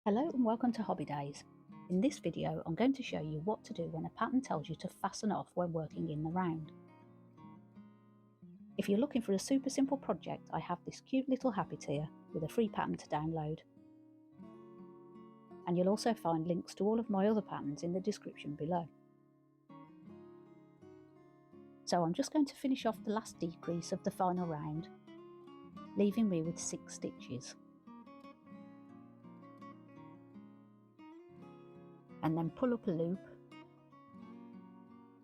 Hello and welcome to Hobby Days. In this video I'm going to show you what to do when a pattern tells you to fasten off when working in the round. If you're looking for a super simple project, I have this cute little habit here with a free pattern to download. And you'll also find links to all of my other patterns in the description below. So I'm just going to finish off the last decrease of the final round, leaving me with 6 stitches. And then pull up a loop,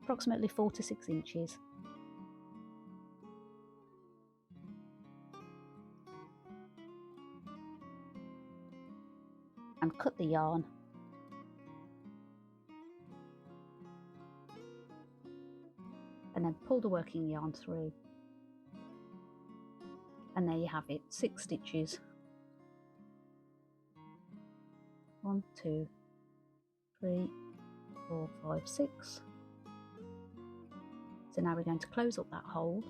approximately 4 to 6 inches, and cut the yarn and then pull the working yarn through, and there you have it, 6 stitches. 1, 2, 3, 4, 5, 6. So now we're going to close up that hole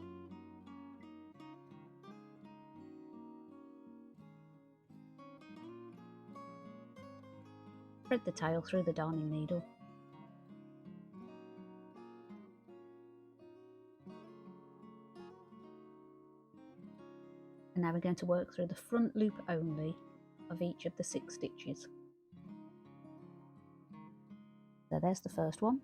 thread the tail through the darning needle and now we're going to work through the front loop only of each of the 6 stitches. So there's the first one.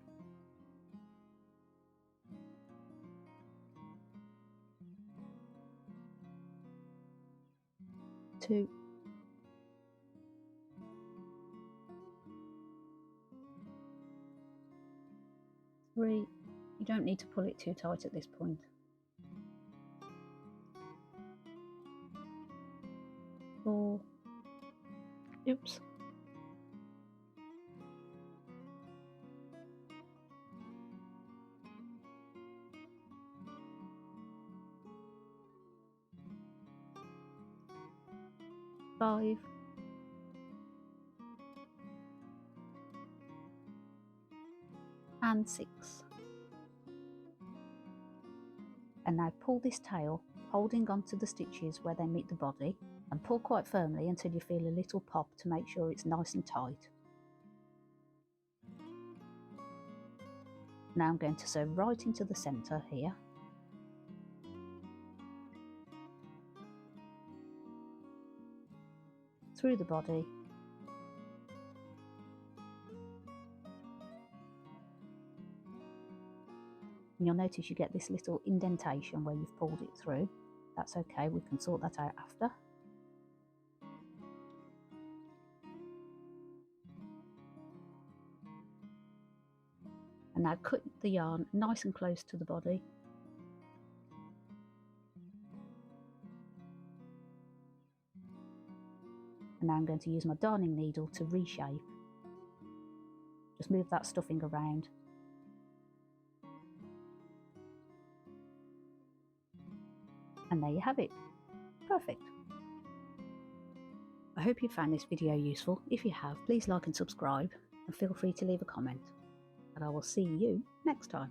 Two. 3. You don't need to pull it too tight at this point. 4. Oops. 5. And 6. And now pull this tail, holding onto the stitches where they meet the body, and pull quite firmly until you feel a little pop to make sure it's nice and tight. Now I'm going to sew right into the centre here. Through the body. And you'll notice you get this little indentation where you've pulled it through. That's okay, we can sort that out after. And now cut the yarn nice and close to the body. And now I'm going to use my darning needle to reshape. Just move that stuffing around. And there you have it. Perfect. I hope you found this video useful. If you have, please like and subscribe, and feel free to leave a comment. And I will see you next time.